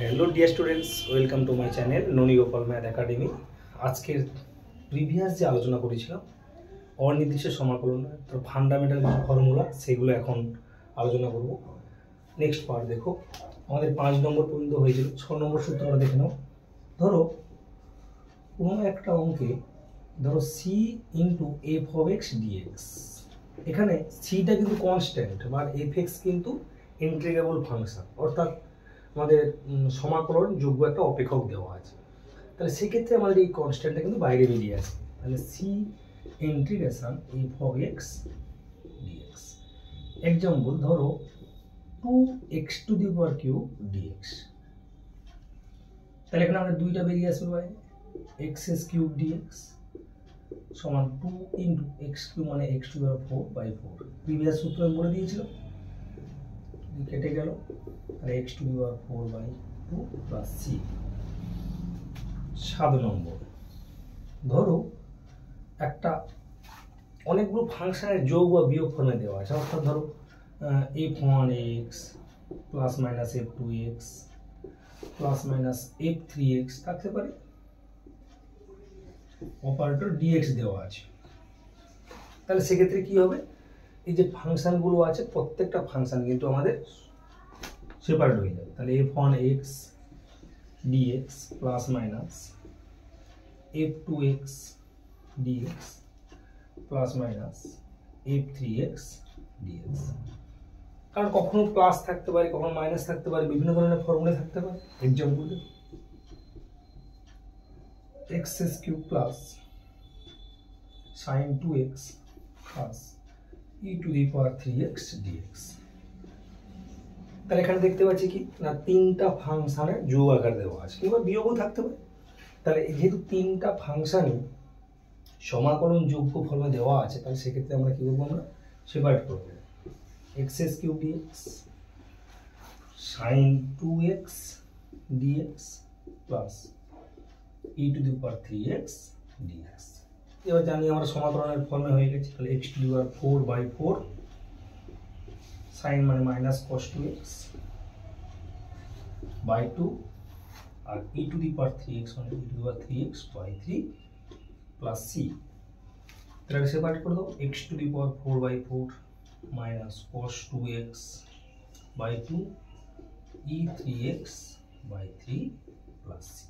Hello dear students, welcome to my channel Noni Gopal math academy. আজকের previous যে আলোচনা করেছিলাম অনির্দিষ্ট সমাকলনের ফান্ডামেন্টাল কিছু ফর্মুলা, সেগুলো এখন আলোচনা করব। নেক্সট পার্ট দেখো, আমাদের 5 নম্বর পর্যন্ত হয়েছিল। 6 নম্বর সূত্র আমরা দেখে নাও। ধরো কোনো একটা অঙ্কে ধরো c into f of x d x, এখানে সিটা কিন্তু কনস্ট্যান্ট বা এফ এক্স কিন্তু ইন্টিগ্রেবল ফাংশন, অর্থাৎ আমাদের সমাকলন যোগ্য একটা অপেক্ষক দেওয়া আছে। তাহলে সেক্ষেত্রে আমাদের এই কনস্ট্যান্টটা কিন্তু বাইরে বেরিয়ে আসে। তাহলে c integration f of x d x. Example ধরো 2x to the power cube d x. তাহলে এখানে আমাদের দুইটা বেরিয়ে আসবে বাইরে, এক্স এস কিউব ডিএক্স সমান 2 ইন্টু এক্স কিউব মানে x to the power 4/4। Previous সূত্র আমি বলে দিয়েছিলাম, কেটে গেল। তাহলে x to the power 4/2 plus c. 7 নম্বর, ধরো একটা অনেকগুলো ফাংশনের যোগ বা বিয়োগ ফর্মে দেওয়া আছে, অর্থাৎ ধরো f1x plus minus f2x plus minus f3x থাকতে পারে, অপারেটর dx দেওয়া আছে। তাহলে সেক্ষেত্রে কি হবে, এই যে ফাংশনগুলো আছে প্রত্যেকটা ফাংশন কিন্তু আমাদের সেপারেট হয়ে যাবে। তাহলে f1x dx plus minus f2x dx plus minus f3x dx। কারণ কখনো প্লাস থাকতে পারে, কখনো মাইনাস থাকতে পারে, বিভিন্ন ধরনের ফর্মুলা থাকতে পারে। Example x cube plus sin 2x plus e two the power 3x dx। তাহলে এখানে দেখতে পাচ্ছি কি না, তিনটা ফাংশনের যোগ আকার দেওয়া আছে, কিংবা বিয়োগও থাকতে পারে। তাহলে যেহেতু তিনটা ফাংশনই সমাকলন যোগ্য ফর্মে দেওয়া আছে, তাহলে সেক্ষেত্রে আমরা কি করবো, আমরা সেপারেট করবো। X s cube dx sine 2x dx plus e to the power 3x dx. এবার জানি আমরা সমাকলনের ফর্মে হয়ে গেছে। তাহলে x to the power 4/4 sine মানে মাইনাস কস 2x বাই 2 আর e to the power 3x মানে e to the power 3x/3 plus C. তাহলে সেপারেট করে দাও, x to the power 4/4 minus cos 2x by 2 e 3x/3 plus C.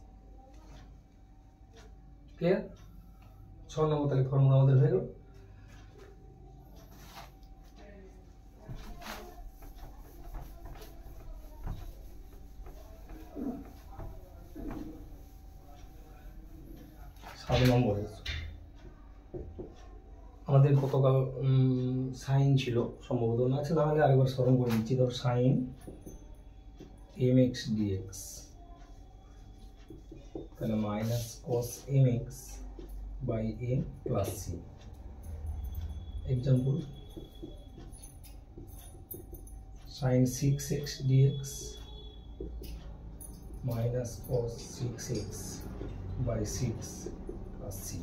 Clear? 6 নম্বর তাহলে formula আমাদের হয়ে গেল। আমাদের গতকাল সাইন ছিল সম্ভবত, না আছে, না হলে আরেকবার স্মরণ করে দিচ্ছি। ধর সাইন mx dx, তাহলে minus cos mx by m plus c. Example sine 6x dx minus cos 6x by 6 plus c.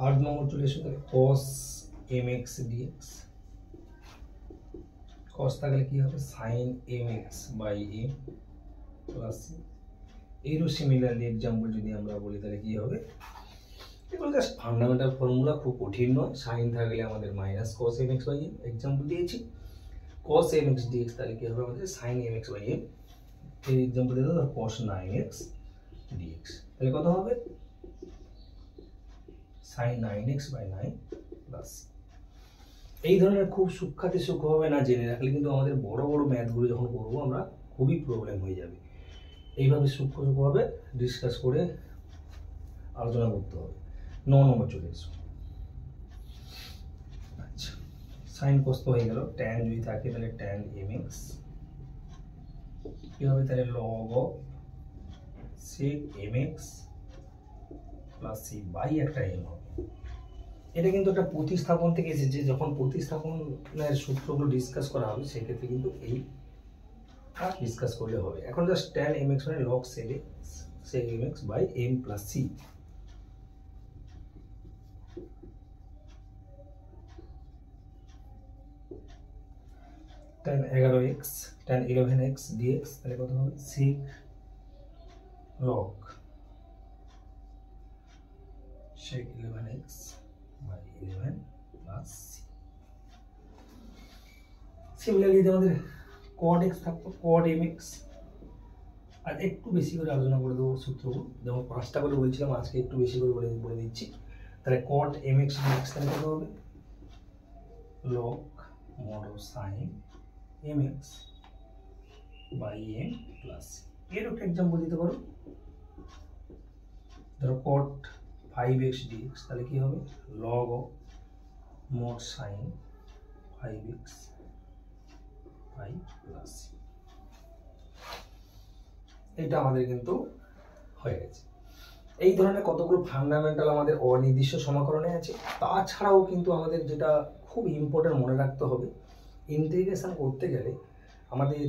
8 নম্বর চলে এসো, তাহলে cos mx dx, cos থাকলে কি হবে, sin mx by m plus c। এরও সিমিলারলি এক্সাম্পল যদি আমরা বলি তাহলে কি হবে, এগুলো জাস্ট ফান্ডামেন্টাল ফর্মুলা, খুব কঠিন নয়। sin থাকলে আমাদের minus cos mx by m, example দিয়েছি cos mx dx, তাহলে কি হবে আমাদের sin mx বাই m। এই এক্সাম্পল দিয়ে দাও cos 9x dx, তাহলে কত হবে sin 9x বাই 9 প্লাস। এই ধরনের খুব সূক্ষ্মাতি সূক্ষ্মভাবে না জেনে রাখলে কিন্তু আমাদের বড় বড় ম্যাথগুলো যখন করবো আমরা খুবই প্রবলেম হয়ে যাবে। এইভাবে সূক্ষ্মভাবে ডিসকাস করে আলোচনা করতে হবে। 9 নম্বর চলে এসো। আচ্ছা, সাইন cos তো হয়ে গেল, ট্যান যদি থাকে তাহলে ট্যান mx কি হবে, তাহলে log of sec mx plus c by একটা m হবে। এটা কিন্তু একটা প্রতিস্থাপন থেকে এসেছে, যখন প্রতিস্থাপনের সূত্রগুলো ডিসকাস করা হবে সেক্ষেত্রে কিন্তু এই ডিসকাস করলে হবে। এখন জাস্ট tan mx মানে log sec mx by m plus c. tan 11x tan 11x dx তাহলে কত হবে sec log sec 11x by 11 plus c। Similarly আমাদের cot x থাকতো cot mx, আর একটু বেশি করে আলোচনা করে দেবো সূত্রগুলো, যেমন 5টা করে বলছিলাম আজকে একটু বেশি করে বলে দিচ্ছি। তাহলে cot mx dx তাহলে কত হবে log mod sin mx by m plus এর একটা एग्जांपल দিতে পারো, ধরো cot 5x dx তাহলে কি হবে log of mod sin 5x by plus এটা আমাদের কিন্তু হয়ে গেছে। এই ধরনের কতগুলো ফান্ডামেন্টাল আমাদের অনির্দিষ্ট সমাকরণে আছে। তাছাড়াও কিন্তু আমাদের যেটা খুব ইম্পর্টেন্ট মনে রাখতে হবে, ইন্টিগ্রেশন করতে গেলে আমাদের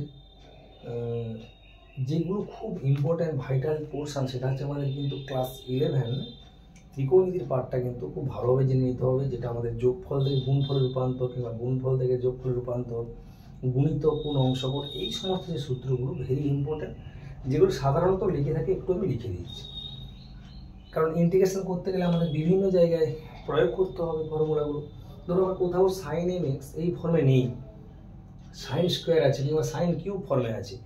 যেগুলো খুব ইম্পর্টেন্ট ভাইটাল পোর্শন সেটা হচ্ছে আমাদের কিন্তু ক্লাস 11 ত্রিকোণমিতির পার্টটা কিন্তু খুব ভালোভাবে জেনে নিতে হবে, যেটা আমাদের যোগফল থেকে গুণফলের রূপান্তর কিংবা গুণফল থেকে যোগফলের রূপান্তর, গুণিত কোণ অংশকোণ, এই সমস্ত যে সূত্রগুলো ভেরি ইম্পর্টেন্ট, যেগুলো সাধারণত লিখে থাকে একটু আমি লিখে দিচ্ছি, কারণ ইন্টিগ্রেশন করতে গেলে আমাদের বিভিন্ন জায়গায় প্রয়োগ করতে হবে ফর্মুলাগুলো। ধরো আমার কোথাও সাইন এম এক্স এই ফর্মে নেই, সাইন স্কোয়ার আছে কিংবা সাইন কিউব ফর্মে আছে,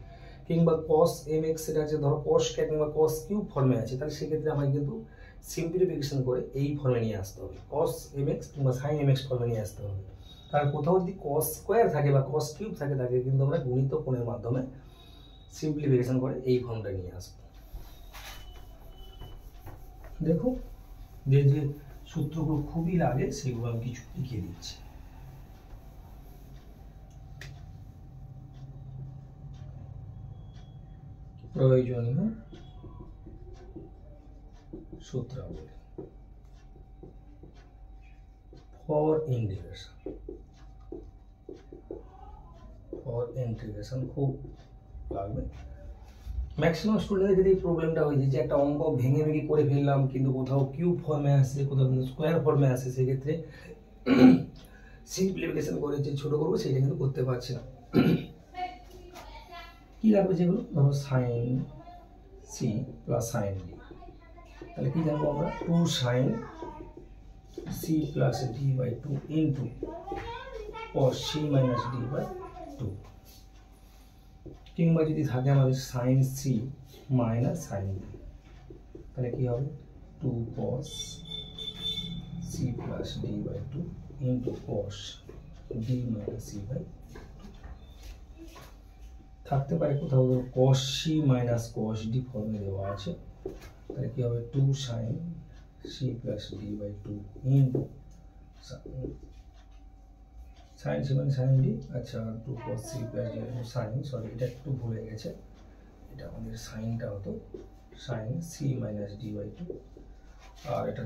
কিংবা কস এম এক্স সেটা আছে ধরো কস স্কোয়ার কিংবা কস কিউব ফর্মে আছে, তাহলে সেক্ষেত্রে আমাকে কিন্তু সিম্পলিফিকেশন করে এই ফর্মে নিয়ে আসতে হবে, কস এম এক্স কিংবা সাইন এম এক্স ফর্মে নিয়ে আসতে হবে। কারণ কোথাও যদি কস স্কোয়ার থাকে বা কস কিউব থাকে তাকে কিন্তু আমরা গুণিত কোণের মাধ্যমে সিম্পলিফিকেশন করে এই ফর্মটা নিয়ে আসবো। দেখো যে যে সূত্রগুলো খুবই লাগে সেগুলো আমি কিছু লিখে দিচ্ছি। প্রয়োজনীয় সূত্রাবলী ফর ইন্টিগ্রেশন খুব লাগবে। ম্যাক্সিমাম স্টুডেন্টের যদি প্রবলেমটা হয়েছে যে একটা অঙ্ক ভেঙে ভেঙে করে ফেললাম কিন্তু কোথাও কিউব ফর্মে আসে কোথাও স্কোয়ার ফর্মে আসে, সেক্ষেত্রে সিম্পলিফিকেশন করে যে ছোট করবো সেটা কিন্তু করতে পারছি না। কি লাগবে যেগুলো, ধরো sine c plus sine d, তাহলে কি জানবো আমরা 2 sine c plus d by 2 into cos c minus d by 2, কিংবা যদি থাকে আমাদের sine c minus sine d, তাহলে কি হবে 2 cos c plus d by 2 into cos d minus c by, থাকতে পারে কোথাও cos c minus cos d ফর্মে দেওয়া আছে, তাহলে কি হবে 2 sin c plus d by 2 into sin c মানে sin ডি, আচ্ছা 2 cos c plus d sin, sorry এটা একটু ভুলে গেছে, এটা আমাদের সাইনটা হতো sin c minus d by 2 আর এটা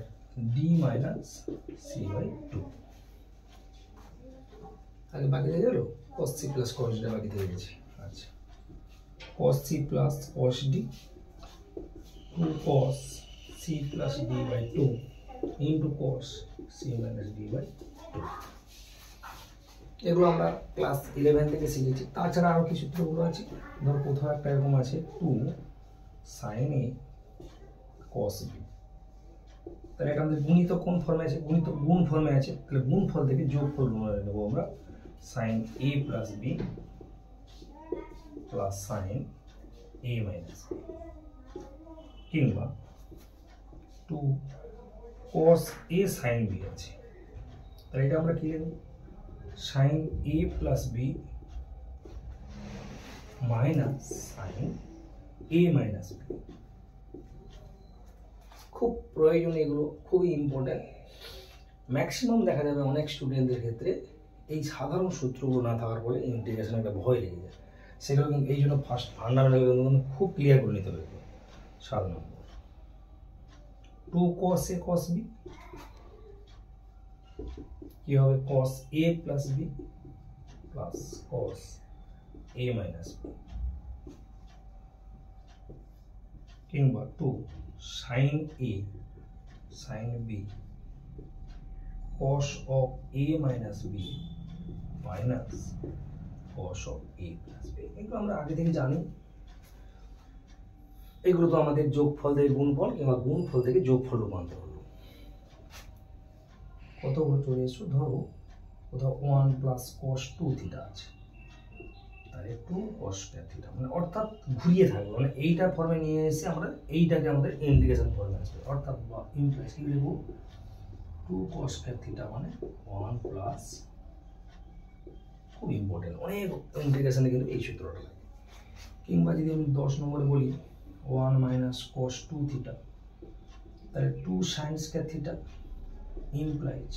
ডি মাইনাস সি বাই 2। আগে বাকি থেকে গেল cos c plus cos d বাকি থেকে গেছে। আচ্ছা cos c plus cos d 2 cos c plus d by 2 into cos c minus d by 2, এগুলো আমরা ক্লাস 11 থেকে শিখেছি। তাছাড়া আরো কি সূত্রগুলো আছে, ধর কোথাও একটা এরকম আছে 2 sin a cos b, তাহলে এটা আমাদের গুণিত কোন ফর্মে আছে, গুণিত গুণ ফর্মে আছে, তাহলে গুণফল থেকে যোগফল গুণে নেব আমরা sin a plus b plus sign a minus b, কিংবা 2 cos a sin b আছে, তাহলে এটা আমরা কি লিখব sin a plus b minus sin a minus b। খুব প্রয়োজন, এগুলো খুবই ইম্পর্টেন্ট। ম্যাক্সিমাম দেখা যাবে অনেক স্টুডেন্টদের ক্ষেত্রে এই সাধারণ সূত্রগুলো না থাকার ফলে ইন্টিগ্রেশন একটা ভয় লেগে যায়, সেগুলো কিন্তু এই জন্য ফার্স্ট ফান্ডামেন্টাল খুব ক্লিয়ার করে নিতে হবে। 7 নম্বর 2 cos a cos b কি হবে cos a plus b plus cos a minus b, কিংবা 2 sin a sin b cos of a minus b minus cos of a plus b। এগুলো আমরা আগে থেকে জানি। এগুলো তো আমাদের যোগফল থেকে গুণফল কিংবা গুণফল থেকে যোগফল রূপান্তর হলো। কতগুলো চলে এসো, ধরো কোথাও 1 প্লাস cos 2 থিটা আছে, তাহলে 2 cos square থিটা, মানে অর্থাৎ ঘুরিয়ে থাকবে, মানে এইটা ফর্মে নিয়ে এসে আমরা এইটাকে আমাদের ইন্টিগ্রেশন ফর্মে আসবে, অর্থাৎ বা ইমপ্লাইজ কি লিখব 2 cos square থিটা মানে 1 প্লাস, খুব ইম্পর্টেন্ট, অনেক ইন্টিগ্রেশনে কিন্তু এই সূত্রটা লাগে। কিংবা যদি আমি 10 নম্বরে বলি 1 মাইনাস cos 2 থিটা, তাহলে 2 sin square theta implies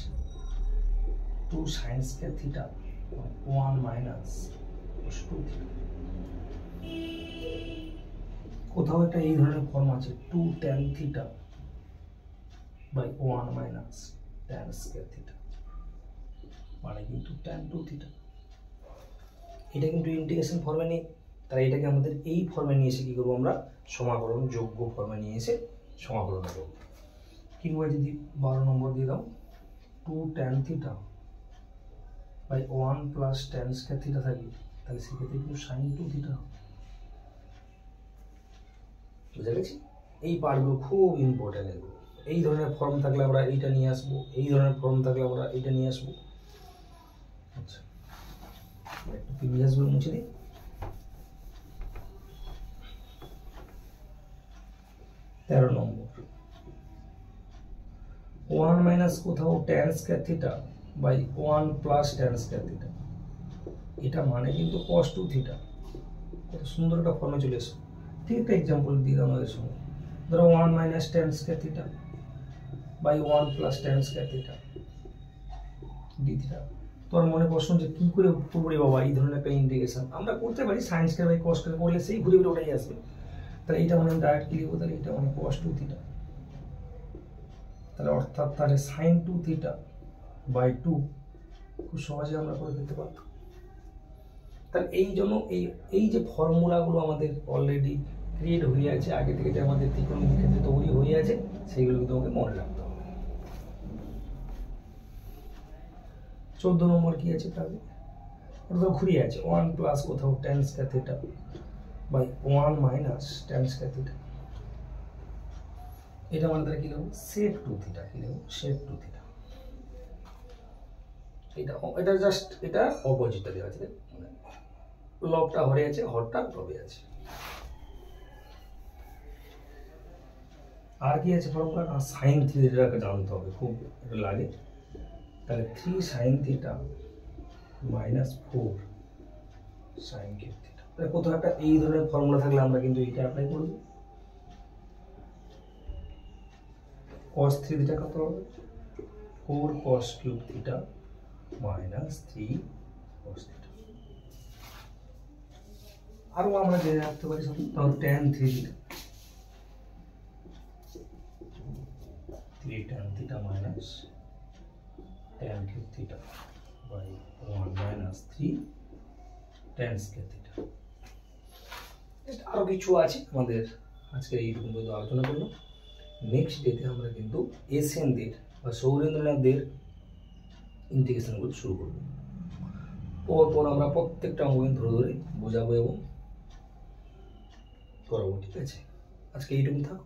2 sin square theta 1 minus cos 2 theta. কোথাও একটা এই ধরনের ফর্ম আছে 2 tan theta by 1 minus tan square theta, মানে কিন্তু tan 2 থিটা। এটা কিন্তু ইন্টিগ্রেশন ফর্মে নেই, তাই এটাকে আমাদের এই ফর্মে নিয়ে এসে কি করবো আমরা, সমাকলন যোগ্য ফর্মে নিয়ে এসে সমাকলন করব। কিংবা যদি 12 নম্বর দিয়ে দাও 2 tan theta by 1 plus tan square theta থাকে, তাহলে সেক্ষেত্রে কিন্তু sin 2 থিটা। বুঝে গেছি? এই পার্টগুলো খুব ইম্পর্টেন্ট। এগুলো এই ধরনের ফর্ম থাকলে আমরা এইটা নিয়ে আসবো, এই ধরনের ফর্ম থাকলে আমরা এইটা নিয়ে আসবো। আচ্ছা, একটু প্রিভিয়াসগুলো মুছে দিই। 13 নম্বর 1 মাইনাস কোথাও tan square theta by 1 plus tan square theta, এটা মানে কিন্তু cos 2 থিটা। কত সুন্দর একটা ফর্মে চলে এসে। ঠিক একটা এক্সাম্পল দিয়ে আমাদের সঙ্গে, ধরো 1 minus tan square theta by 1 plus tan square theta d theta. তোর মনে প্রশ্ন যে কি করে করবো রে বাবা এই ধরনের একটা ইন্টিগ্রেশন, আমরা করতে পারি sin square by cos square করলে সেই ঘুরে ঘুরে ওটাই আসবে। তাহলে এটা মানে ডাইরেক্ট কি লিখবো, তাহলে এটা মানে cos 2 থিটা, তাহলে অর্থাৎ তাহলে sin 2 থিটা বাই 2 খুব সহজে আমরা করে ফেলতে পারতাম। তাহলে এই জন্য এই যে ফর্মুলাগুলো আমাদের অলরেডি ক্রিয়েট হয়ে আছে আগে থেকে, যে আমাদের ত্রিকোণমিতির ক্ষেত্রে তৈরি হয়ে আছে, সেইগুলো কিন্তু আমাকে মনে রাখতে হবে। 14 নম্বর কি আছে, তাহলে ওটা ঘুরিয়ে আছে 1 প্লাস কোথাও tan square theta by 1 minus tan square theta, এটা মানে তাহলে কি লিখব sec 2 থিটা, কি লিখব sec 2 থিটা। এটা জাস্ট এটা অপোজিটটা দেওয়া আছে, লবটা হরে আছে, হরটা লবে আছে। আর কি আছে ফর্মুলা, sin থিটাকে জানতে হবে, খুব এটা লাগে। তাহলে 3 sin theta minus 4 sin cube theta. তাহলে কোথাও একটা এই ধরনের ফর্মুলা থাকলে আমরা কিন্তু এইটা অ্যাপ্লাই করব। cos 3 থিটা কত হবে, 4 cos cube theta minus 3 cos theta. আরও আমরা জেনে রাখতে পারি সব, তাহলে tan 3 theta 3 tan theta minus tan cube theta by 1 minus 3 tan square theta. আরও কিছু আছে আমাদের আজকে এইটুকু পর্যন্ত আলোচনা করলাম। নেক্সট ডেতে আমরা কিন্তু এশিয়ানদের বা সৌরেন্দ্রনাথদের ইন্টিগ্রেশনগুলো শুরু করব। পরপর আমরা প্রত্যেকটা অঙ্ক ধরে ধরে বোঝাবো এবং করাবো। ঠিক আছে, আজকে এইটুকু থাক।